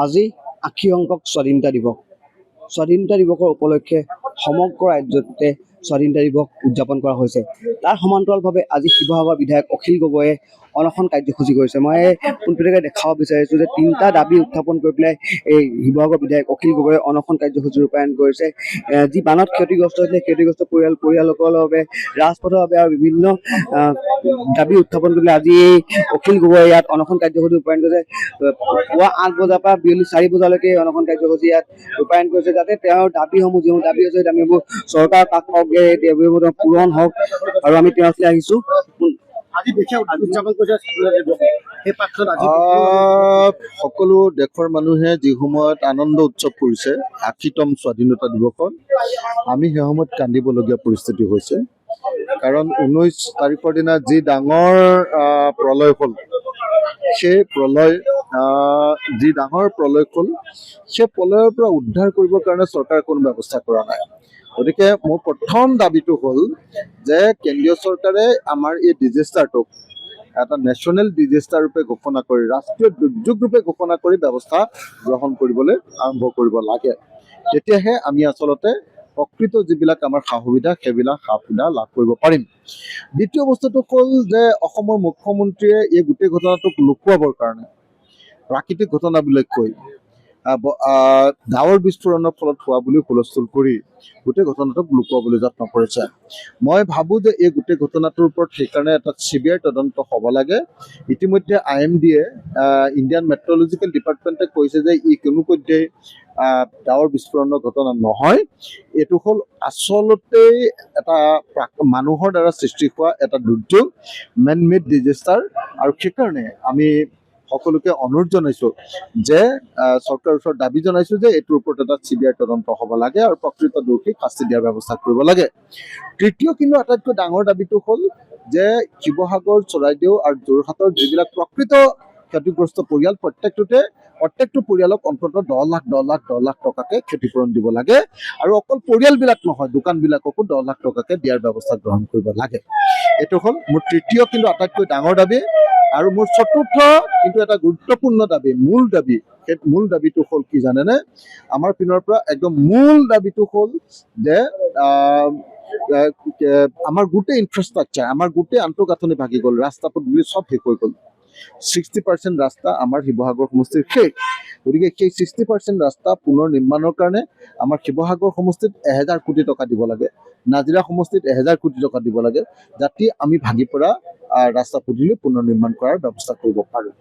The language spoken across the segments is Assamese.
আজি ৮০ সংখ্যক স্বাধীনতা দিৱস। স্বাধীনতা দিৱসৰ উপলক্ষে সমগ্ৰ ৰাজ্যতে স্বাধীনতা দিৱস উদযাপন কৰা হৈছে। তাৰ সমান্তৰালভাৱে আজি শিৱসাগৰ বিধায়ক অখিল গগৈয়ে অনশন কাৰ্যসূচী কৰিছে। মই পোনপটীয়াকৈ দেখাব বিচাৰিছোঁ যে 3টা দাবী উত্থাপন কৰি পেলাই এই শিৱসাগৰ বিধায়ক অখিল গগৈয়ে অনশন কাৰ্যসূচী ৰূপায়ণ কৰিছে। যি বানত ক্ষতিগ্ৰস্ত হৈছিলে ক্ষতিগ্ৰস্ত পৰিয়ালসকলৰ বাবে ৰাজপথৰ বাবে আৰু বিভিন্ন দাবী উত্থাপন কৰি আজি অখিল গগৈয়ে ইয়াত অনশন কাৰ্যসূচী ৰূপায়ণ কৰিছে। পুৱা 8 বজাৰ পৰা বিয়লি 4 বজালৈকে অনশন কাৰ্যসূচী ইয়াত ৰূপায়ণ কৰিছে, যাতে তেওঁৰ দাবীসমূহ যিবোৰ দাবী আছে দাবীবোৰ চৰকাৰ কাষ পাওঁগে, দাবীসমূহ পূৰণ হওক। আৰু আমি তেওঁ ওচৰলৈ আহিছোঁ। সকলো দেশৰ মানুহে যি সময়ত আনন্দ উৎসৱ কৰিছে ৮০তম স্বাধীনতা দিৱসত, আমি সেই সময়ত কান্দিবলগীয়া পৰিস্থিতি হৈছে। কাৰণ 19 তাৰিখৰ দিনা যি ডাঙৰ প্ৰলয় হ'ল, সেই প্ৰলয় যি ডাঙৰ প্ৰলয় হ'ল, সেই প্ৰলয়ৰ পৰা উদ্ধাৰ কৰিবৰ কাৰণে চৰকাৰে কোনো ব্যৱস্থা কৰা নাই। গতিকে মোৰ প্ৰথম দাবীটো হ'ল যে কেন্দ্ৰীয় চৰকাৰে আমাৰ এই ডিজাষ্টাৰটোক এটা নেশ্যনেল ডিজাষ্টাৰ ৰূপে ঘোষণা কৰি, ৰাষ্ট্ৰীয় দুৰ্যোগ ৰূপে ঘোষণা কৰি ব্যৱস্থা গ্ৰহণ কৰিবলৈ আৰম্ভ কৰিব লাগে। তেতিয়াহে আমি আচলতে প্ৰকৃত যিবিলাক আমাৰ সা সুবিধা সেইবিলাক সা সুবিধা লাভ কৰিব পাৰিম। দ্বিতীয় বস্তুটো হ'ল যে অসমৰ মুখ্যমন্ত্ৰীয়ে এই গোটেই ঘটনাটোক লুকুৱাবৰ কাৰণে প্ৰাকৃতিক ঘটনাবিলাক কৈ ডাৱৰ বিস্ফোৰণৰ ফলত হোৱা বুলি হুলস্থুল কৰি গোটেই ঘটনাটোক লুকুৱাবলৈ যত্ন কৰিছে। মই ভাবোঁ যে এই গোটেই ঘটনাটোৰ ওপৰত সেইকাৰণে এটা চিভিয়াৰ তদন্ত হ'ব লাগে। ইতিমধ্যে IMD-য়ে ইণ্ডিয়ান মেট্ৰলজিকেল ডিপাৰ্টমেণ্টে কৈছে যে ই কোনোপধ্যেই ডাৱৰ বিস্ফোৰণৰ ঘটনা নহয়। এইটো হ'ল আচলতেই এটা মানুহৰ দ্বাৰা সৃষ্টি হোৱা এটা দুৰ্যোগ, মেন মেড ডিজাষ্টাৰ। আৰু সেইকাৰণে আমি সকলোকে অনুৰোধ জনাইছোঁ যে চৰকাৰৰ ওচৰত দাবী জনাইছোঁ যে এইটোৰ ওপৰত এটা চিভিয়াৰ তদন্ত হ'ব লাগে আৰু প্ৰকৃত দোষীক শাস্তি দিয়াৰ ব্যৱস্থা কৰিব লাগে। তৃতীয় কিন্তু আটাইতকৈ ডাঙৰ দাবীটো হ'ল যে শিৱসাগৰ, চৰাইদেউ আৰু যোৰহাটৰ যিবিলাক প্ৰকৃত ক্ষতিগ্ৰস্ত পৰিয়াল, প্ৰত্যেকটো পৰিয়ালক অন্ততঃ 10 লাখ টকাকে ক্ষতিপূৰণ দিব লাগে। আৰু অকল পৰিয়ালবিলাক নহয়, দোকানবিলাককো 10 লাখ টকাকে দিয়াৰ ব্যৱস্থা গ্ৰহণ কৰিব লাগে। এইটো হ'ল মোৰ তৃতীয় কিন্তু আটাইতকৈ ডাঙৰ দাবী। আৰু মোৰ চতুৰ্থ কিন্তু এটা গুৰুত্বপূৰ্ণ দাবী, সেই মূল দাবীটো হ'ল কি জানেনে? আমাৰ পিনৰ পৰা একদম মূল দাবীটো হ'ল যে আমাৰ গোটেই ইনফ্ৰাষ্ট্ৰাকচাৰ, আমাৰ গোটেই আন্তঃগাঁথনি ভাগি গ'ল, ৰাস্তা পদূলি চব শেষ হৈ গ'ল। 60% ৰাস্তা আমাৰ শিৱসাগৰ সমষ্টিৰ শেষ। গতিকে সেই 60% ৰাস্তা পুনৰ নিৰ্মাণৰ কাৰণে আমাৰ শিৱসাগৰ সমষ্টিত 1000 কোটি টকা দিব লাগে, নাজিৰা সমষ্টিত 1000 কোটি টকা দিব লাগে, যাতে আমি ভাগি পৰা ৰাস্তা পদূলি পুনৰ নিৰ্মাণ কৰাৰ ব্যৱস্থা কৰিব পাৰোঁ।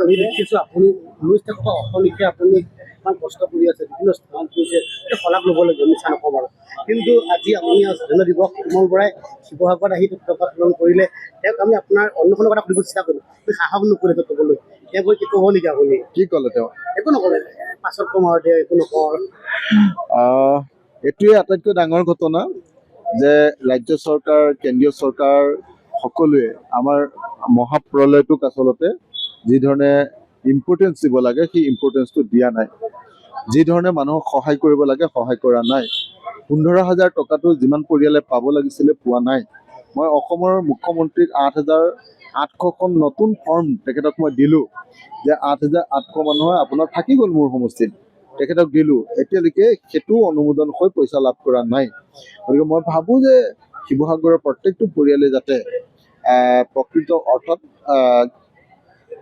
আমি দেখিছোঁ আপুনি 19 তাৰিখৰ অহৰ্নিশে আপুনি ইমান কষ্ট কৰি আছে, বিভিন্ন স্থান কৰিছে, এইটো শলাগ ল'বলগীয়া, মিছা নকওঁ বাৰু। কিন্তু আজি আপুনি স্বাধীনতা দিৱস কোমল বৰাই শিৱসাগৰত আহি টকা পূৰণ কৰিলে, তেওঁক আমি আপোনাৰ অন্যখনৰ কথা সুধিব চেষ্টা কৰিলোঁ, সাহস নকৰিলে তো ক'বলৈ। তেওঁ কি ক'ব নেকি আপুনি? কি ক'লে তেওঁ? একো নক'লে, পাছত কম আৰু তেওঁ একো নকওঁ আৰু। এইটোৱে আটাইতকৈ ডাঙৰ ঘটনা যে ৰাজ্য চৰকাৰ, কেন্দ্ৰীয় চৰকাৰ সকলোৱে আমাৰ মহাপ্ৰলয়টোক আচলতে যি ধৰণে ইম্পৰ্টেঞ্চ দিব লাগে সেই ইম্পৰ্টেঞ্চটো দিয়া নাই। যি ধৰণে মানুহক সহায় কৰিব লাগে সহায় কৰা নাই। 15,000 টকাটো যিমান পৰিয়ালে পাব লাগিছিলে পোৱা নাই। মই অসমৰ মুখ্যমন্ত্ৰীক 8,800খন নতুন ফৰ্ম তেখেতক মই দিলোঁ যে 8,800 মানুহে আপোনাৰ থাকি গ'ল মোৰ সমষ্টিত, তেখেতক দিলোঁ। এতিয়ালৈকে সেইটো অনুমোদন হৈ পইচা লাভ কৰা নাই। গতিকে মই ভাবোঁ যে শিৱসাগৰৰ প্ৰত্যেকটো পৰিয়ালে যাতে প্ৰকৃত অৰ্থত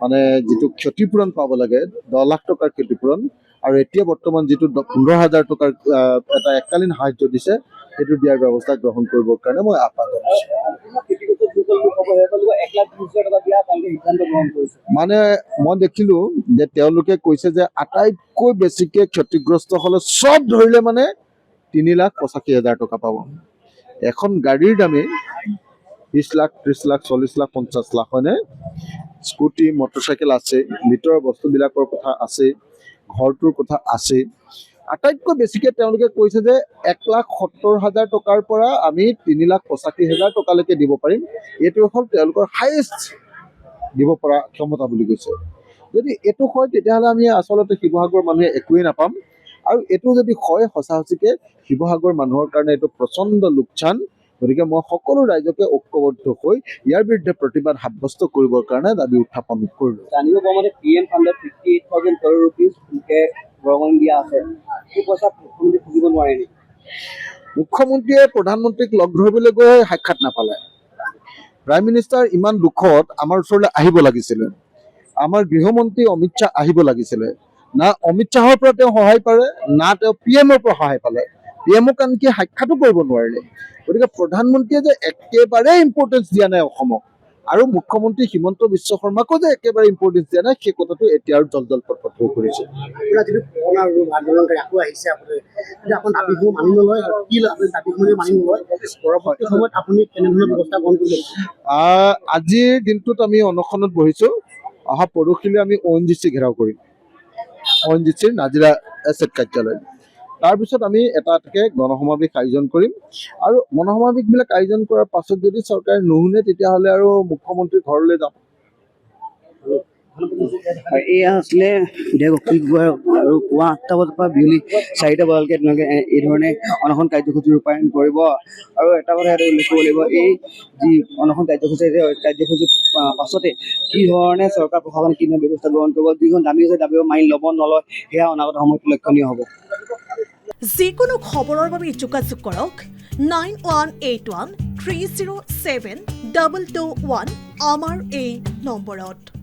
মানে যিটো ক্ষতিপূৰণ পাব লাগে, 10 লাখ টকাৰ ক্ষতিপূৰণ, আৰু এতিয়া বৰ্তমান যিটো 15,000 টকাৰ এটা এককালীন সাহায্য দিছে, সেইটো দিয়াৰ ব্যৱস্থা গ্ৰহণ কৰিবৰ কাৰণে মই আহ্বান জনাইছোঁ। মানে মই দেখিলোঁ যে তেওঁলোকে কৈছে যে আটাইতকৈ বেছিকৈ ক্ষতিগ্ৰস্ত হ'লে চব ধৰিলে মানে 3,85,000 টকা পাব। এখন গাড়ীৰ দামে 20 লাখ, 30 লাখ, 40 লাখ, 50 লাখ, হয়নে? স্কুটি, মটৰচাইকেল আছে, ভিতৰৰ বস্তুবিলাকৰ কথা আছে, ঘৰটোৰ কথা আছে। আটাইতকৈ বেছিকৈ তেওঁলোকে কৈছে যে 1,70,000 টকাৰ পৰা আমি 3,85,000 টকালৈকে দিব পাৰিম। এইটো হ'ল তেওঁলোকৰ হায়েষ্ট দিব পৰা ক্ষমতা বুলি কৈছে। যদি এইটো হয় তেতিয়াহ'লে আমি আচলতে শিৱসাগৰ মানুহে একোৱেই নাপাম। আৰু এইটো যদি হয় সঁচা সঁচিকৈ শিৱসাগৰ মানুহৰ কাৰণে এইটো প্ৰচণ্ড লোকচান, গতিকে মই সকলো ৰাইজকে ঐক্যবদ্ধ হৈ ইয়াৰ বিৰুদ্ধে প্ৰতিবাদ সাব্যস্ত কৰিবৰ কাৰণে দাবী উত্থাপন কৰিলোঁ। জানিব পৰা মতে PM ফাণ্ডত 58,000 crore rupees বৰঙণি দিয়া আছে। সেই পইচা মুখ্যমন্ত্ৰী খুজিব নোৱাৰে নেকি? মুখ্যমন্ত্ৰীয়ে প্ৰধানমন্ত্ৰীক লগ ধৰিবলৈ গৈ সাক্ষাৎ নাপালে। প্ৰাইম মিনিষ্টাৰ ইমান দুখত আমাৰ ওচৰলৈ আহিব লাগিছিলে। আমাৰ গৃহমন্ত্ৰী অমিত শ্বাহ আহিব লাগিছিলে। না অমিত শ্বাহৰ পৰা তেওঁ সহায় পালে, না তেওঁ PMৰ পৰা সহায় পালে। PMক আনকি সাক্ষাতো কৰিব নোৱাৰিলে। গতিকে প্ৰধানমন্ত্ৰীয়ে যে একেবাৰে ইম্পৰ্টেঞ্চ দিয়া নাই অসমক, আৰু মুখ্যমন্ত্ৰী হিমন্ত বিশ্ব শৰ্মাকো যে একেবাৰে ইম্পৰ্টেঞ্চ দিয়া নাই, সেই কথাটো এতিয়া আৰু জল পট হৈ পৰিছে। আপোনাৰ যিটো পুৰণা ৰূপ আন্দোলনকাৰী আকৌ আহিছে, আপুনি যদি আপোনাৰ দাবীসমূহ মানি নলয়, কি আপুনি দাবীসমূহ মানি নলয়, পৰৱৰ্তী সময়ত আপুনি কেনেধৰণৰ ব্যৱস্থা গ্ৰহণ কৰিব? আজিৰ দিনটোত আমি অনশনত বহিছো। অহা পৰহিলৈ আমি ONGC ঘেৰাও কৰিম, ONGCৰ নাজিৰা এছেট কাৰ্যালয়। তাৰপিছত আমি এটা এটাকৈ গণসমাৱেশ আয়োজন কৰিম, আৰু গণসমাৱেশবিলাক আয়োজন কৰাৰ পাছত যদি চৰকাৰে নুশুনে তেতিয়াহ'লে আৰু মুখ্যমন্ত্ৰীৰ ঘৰলৈ যাম। এয়া আছিলে বিধায়ক অখিল গগৈ, আৰু পুৱা 8টা বজাৰ পৰা বিয়লি 4টা বজালৈকে তেওঁলোকে এই ধৰণে অনশন কাৰ্যসূচী ৰূপায়ণ কৰিব। আৰু এটা কথা ইয়াতে উল্লেখ কৰিব লাগিব, এই যি অনশন কাৰ্যসূচীৰ পাছতে কি ধৰণে চৰকাৰ প্ৰশাসনে কি ধৰণৰ ব্যৱস্থা গ্ৰহণ কৰিব, যিখন দাবী আছে দাবী মানি ল'ব নলয়, সেয়া অনাগত সময়ত লক্ষণীয় হ'ব। যিকোনো খবৰৰ বাবে যোগাযোগ কৰক 9181 307 221 আমাৰ এই নম্বৰত।